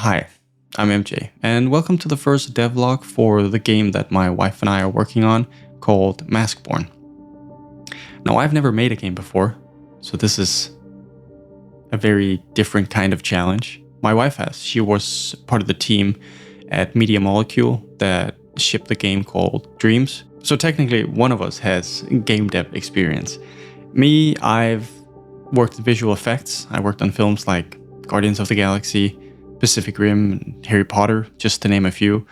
Hi, I'm MJ, and welcome to the first devlog for the game that my wife and I are working on called Maskborn. Now, I've never made a game before, so this is a very different kind of challenge. My wife has. She was part of the team at Media Molecule that shipped the game called Dreams. So technically, one of us has game dev experience. Me, I've worked in visual effects. I worked on films like Guardians of the Galaxy, Pacific Rim, Harry Potter, just to name a few.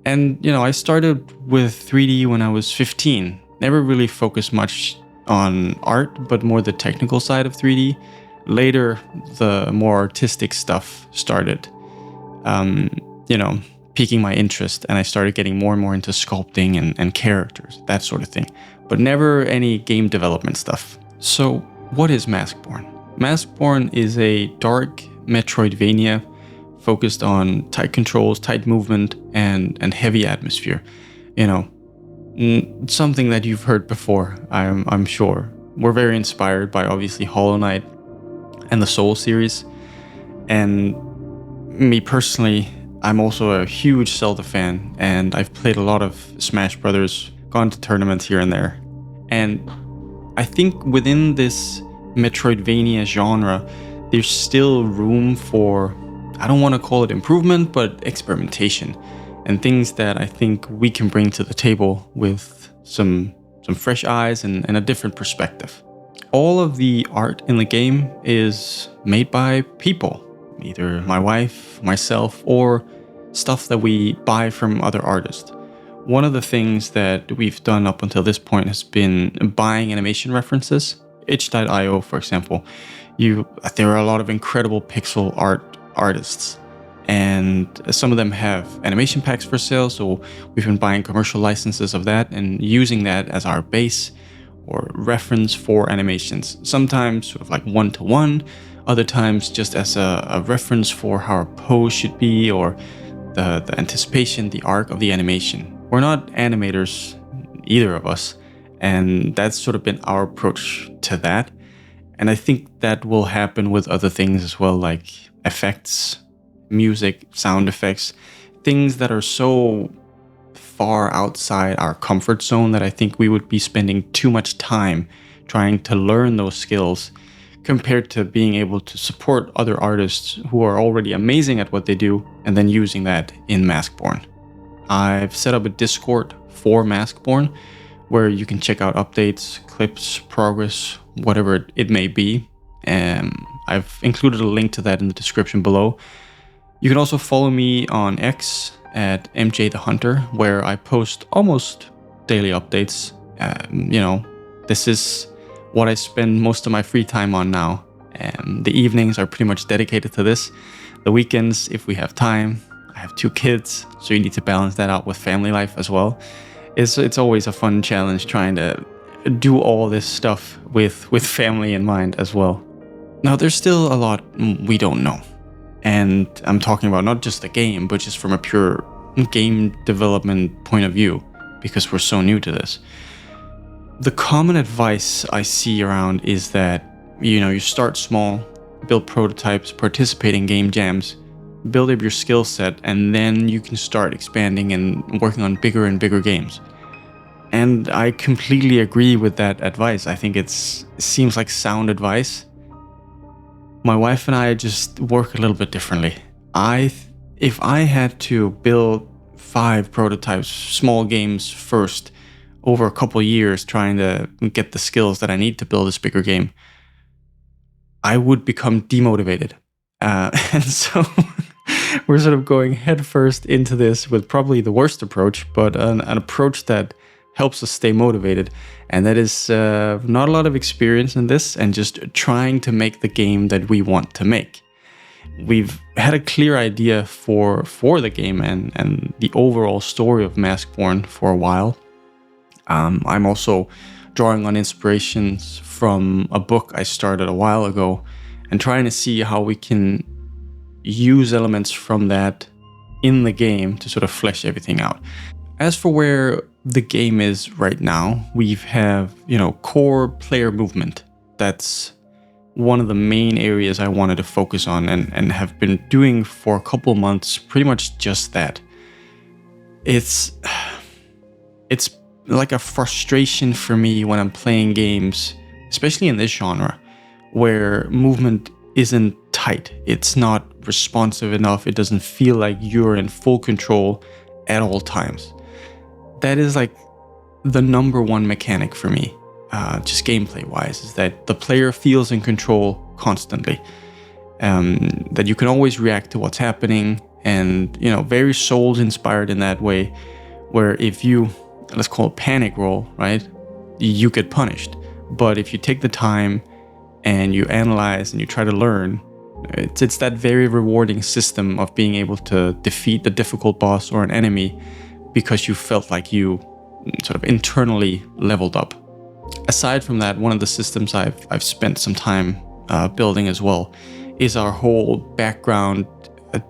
And, I started with 3D when I was 15. Never really focused much on art, but more the technical side of 3D. Later, the more artistic stuff started, piquing my interest, and I started getting more and more into sculpting and characters, that sort of thing. But never any game development stuff. So, what is Maskborn? Maskborn is a dark metroidvania focused on tight controls, tight movement, and heavy atmosphere. Something that you've heard before, I'm sure. We're very inspired by, obviously, Hollow Knight and the Soul series. And me personally, I'm also a huge Zelda fan, and I've played a lot of Smash Brothers, gone to tournaments here and there. And I think within this Metroidvania genre, there's still room for, I don't want to call it improvement, but experimentation and things that I think we can bring to the table with some fresh eyes and a different perspective. All of the art in the game is made by people, either my wife, myself, or stuff that we buy from other artists. One of the things that we've done up until this point has been buying animation references. itch.io, for example. There are a lot of incredible pixel art artists, and some of them have animation packs for sale, so we've been buying commercial licenses of that and using that as our base or reference for animations. Sometimes sort of like one-to-one, other times just as a reference for how a pose should be, or the anticipation, the arc of the animation. We're not animators, either of us, and that's sort of been our approach to that. And I think that will happen with other things as well, like effects, music, sound effects, things that are so far outside our comfort zone that I think we would be spending too much time trying to learn those skills compared to being able to support other artists who are already amazing at what they do and then using that in Maskborn. I've set up a Discord for Maskborn where you can check out updates, clips, progress, whatever it may be. I've included a link to that in the description below. You can also follow me on X at MJ the Hunter, where I post almost daily updates. This is what I spend most of my free time on now. The evenings are pretty much dedicated to this. The weekends, if we have time. I have 2 kids, so you need to balance that out with family life as well. It's always a fun challenge trying to do all this stuff with family in mind as well. Now, there's still a lot we don't know. And I'm talking about not just the game, but just from a pure game development point of view, because we're so new to this. The common advice I see around is that, you start small, build prototypes, participate in game jams, build up your skill set, and then you can start expanding and working on bigger and bigger games. And I completely agree with that advice. I think it seems like sound advice. My wife and I just work a little bit differently. If I had to build 5 prototypes, small games first, over a couple years trying to get the skills that I need to build this bigger game, I would become demotivated. And so we're sort of going headfirst into this with probably the worst approach, but an approach that helps us stay motivated. And that is not a lot of experience in this, and just trying to make the game that we want to make. We've had a clear idea for the game and the overall story of Maskborn for a while. I'm also drawing on inspirations from a book I started a while ago and trying to see how we can use elements from that in the game to sort of flesh everything out. As for where the game is right now, we have, core player movement. That's one of the main areas I wanted to focus on, and have been doing for a couple months, pretty much just that. It's like a frustration for me when I'm playing games, especially in this genre, where movement isn't tight. It's not responsive enough. It doesn't feel like you're in full control at all times. That is like the number one mechanic for me, just gameplay wise, is that the player feels in control constantly. That you can always react to what's happening, and very Souls inspired in that way, where if you, let's call it panic roll, right, you get punished. But if you take the time and you analyze and you try to learn, it's that very rewarding system of being able to defeat a difficult boss or an enemy because you felt like you sort of internally leveled up. Aside from that, one of the systems I've spent some time building as well is our whole background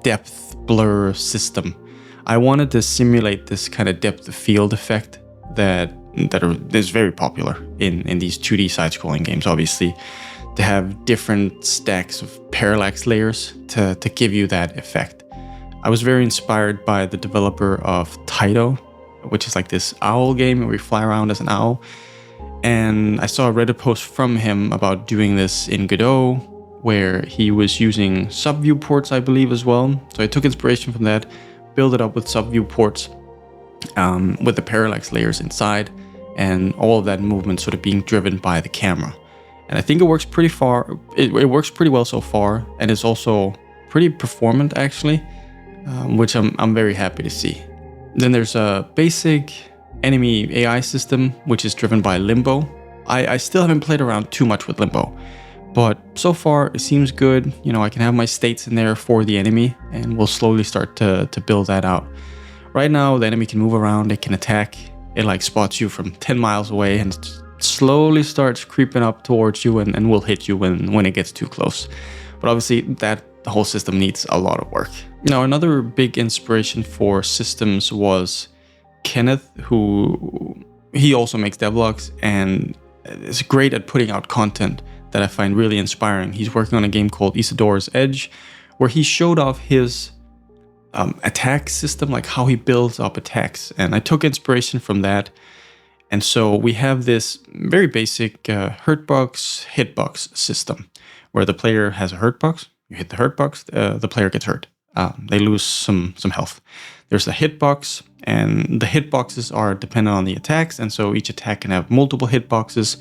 depth blur system. I wanted to simulate this kind of depth of field effect that is very popular in these 2D side-scrolling games, obviously, to have different stacks of parallax layers to give you that effect. I was very inspired by the developer of Wtih, which is like this owl game where you fly around as an owl. And I saw a Reddit post from him about doing this in Godot, where he was using sub-view ports, I believe, as well. So I took inspiration from that, built it up with sub-view ports, with the parallax layers inside, and all of that movement sort of being driven by the camera. And I think it works pretty far. It works pretty well so far, and it's also pretty performant actually, which I'm very happy to see. Then there's a basic enemy AI system, which is driven by Limbo. I still haven't played around too much with Limbo, but so far it seems good. I can have my states in there for the enemy, and we'll slowly start to build that out. Right now, the enemy can move around, it can attack, it like spots you from 10 miles away and slowly starts creeping up towards you and will hit you when it gets too close. But obviously that whole system needs a lot of work. Now, another big inspiration for systems was Kenneth, he also makes devlogs and is great at putting out content that I find really inspiring. He's working on a game called Isidora's Edge, where he showed off his attack system, like how he builds up attacks. And I took inspiration from that. And so we have this very basic hurtbox, hitbox system, where the player has a hurtbox. You hit the hurtbox, the player gets hurt. They lose some health. There's a hitbox, and the hitboxes are dependent on the attacks, and so each attack can have multiple hitboxes,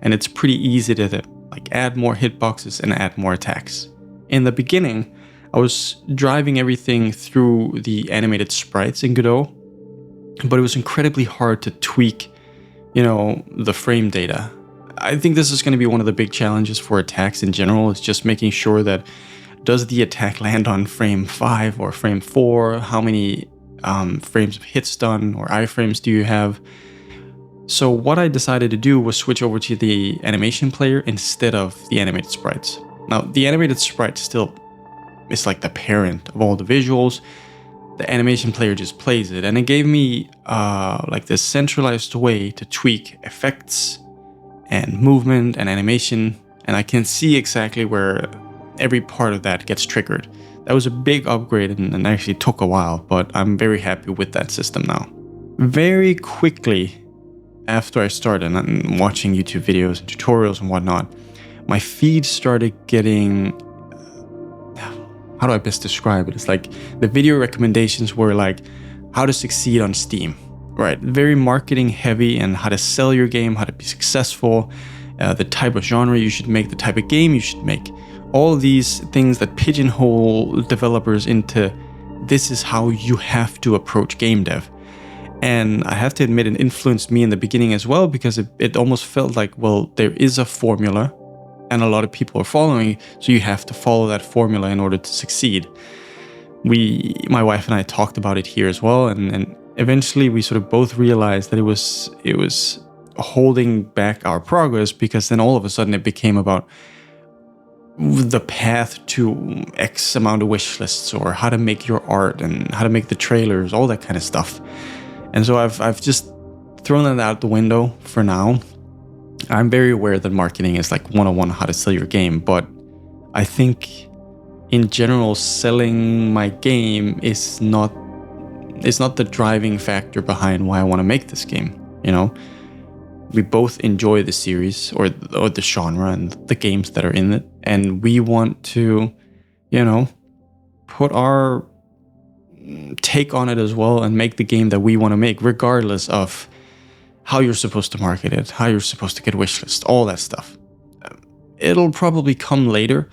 and it's pretty easy to like add more hitboxes and add more attacks. In the beginning, I was driving everything through the animated sprites in Godot, but it was incredibly hard to tweak, the frame data. I think this is going to be one of the big challenges for attacks in general. It's just making sure that does the attack land on frame 5 or frame 4? How many frames of hits done or iframes do you have? So what I decided to do was switch over to the animation player instead of the animated sprites. Now, the animated sprite still is like the parent of all the visuals. The animation player just plays it, and it gave me like this centralized way to tweak effects and movement and animation, and I can see exactly where every part of that gets triggered. That was a big upgrade and actually took a while, but I'm very happy with that system now. Very quickly after I started and watching YouTube videos and tutorials and whatnot, my feed started getting, how do I best describe it? It's like the video recommendations were like how to succeed on Steam, right? Very marketing heavy, and how to sell your game, how to be successful, the type of genre you should make, the type of game you should make. All these things that pigeonhole developers into this is how you have to approach game dev. And I have to admit, it influenced me in the beginning as well, because it almost felt like, well, there is a formula and a lot of people are following, so you have to follow that formula in order to succeed. My wife and I talked about it here as well, and eventually we sort of both realized that it was holding back our progress, because then all of a sudden it became about the path to X amount of wish lists, or how to make your art and how to make the trailers, all that kind of stuff. And so I've just thrown that out the window for now. I'm very aware that marketing is like 101 how to sell your game, but I think in general, selling my game is not the driving factor behind why I want to make this game. You know, we both enjoy the series or the genre and the games that are in it, and we want to, you know, put our take on it as well and make the game that we want to make, regardless of how you're supposed to market it, how you're supposed to get wishlist, all that stuff. It'll probably come later,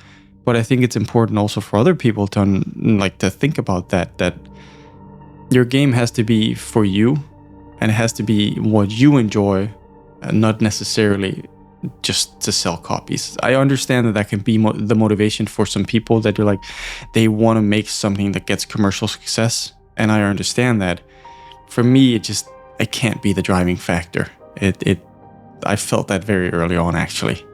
but I think it's important also for other people to to think about that your game has to be for you, and it has to be what you enjoy, and not necessarily just to sell copies. I understand that can be the motivation for some people, that you're like, they want to make something that gets commercial success, and I understand that. For me, it can't be the driving factor. I felt that very early on, actually.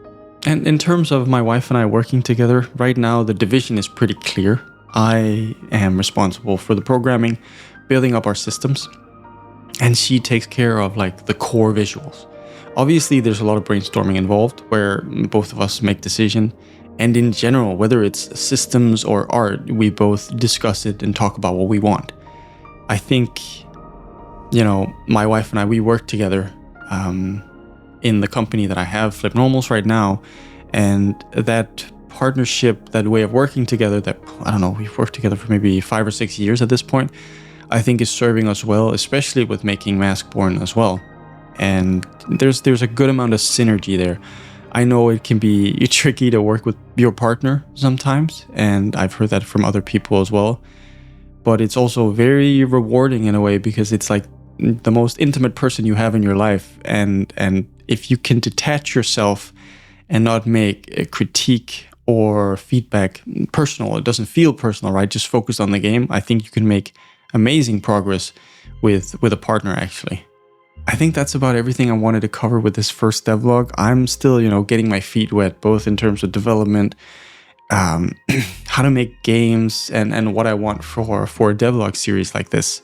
And in terms of my wife and I working together, right now the division is pretty clear. I am responsible for the programming, building up our systems, and she takes care of like the core visuals. Obviously, there's a lot of brainstorming involved where both of us make decision. And in general, whether it's systems or art, we both discuss it and talk about what we want. I think, you know, my wife and I, we work together in the company that I have, Flip Normals, right now. And that partnership, that way of working together, that, I don't know, we've worked together for maybe 5 or 6 years at this point, I think is serving us well, especially with making Maskborne as well. And there's a good amount of synergy there. I know it can be tricky to work with your partner sometimes, and I've heard that from other people as well. But it's also very rewarding in a way, because it's like the most intimate person you have in your life. And if you can detach yourself and not make a critique or feedback personal, it doesn't feel personal, right? Just focus on the game. I think you can make amazing progress with a partner, actually. I think that's about everything I wanted to cover with this first devlog. I'm still, you know, getting my feet wet, both in terms of development, how to make games, and what I want for a devlog series like this.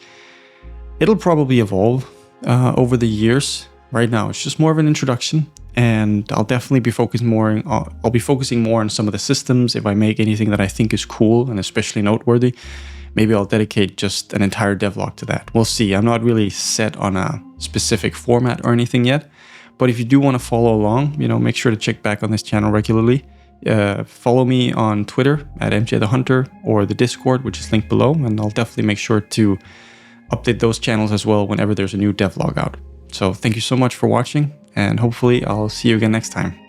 It'll probably evolve over the years. Right now, it's just more of an introduction, and I'll definitely be focusing more on some of the systems. If I make anything that I think is cool and especially noteworthy, maybe I'll dedicate just an entire devlog to that. We'll see. I'm not really set on a specific format or anything yet, but if you do want to follow along, you know, make sure to check back on this channel regularly. Follow me on Twitter at MJTheHunter, or the Discord, which is linked below, and I'll definitely make sure to update those channels as well whenever there's a new devlog out. So thank you so much for watching, and hopefully I'll see you again next time.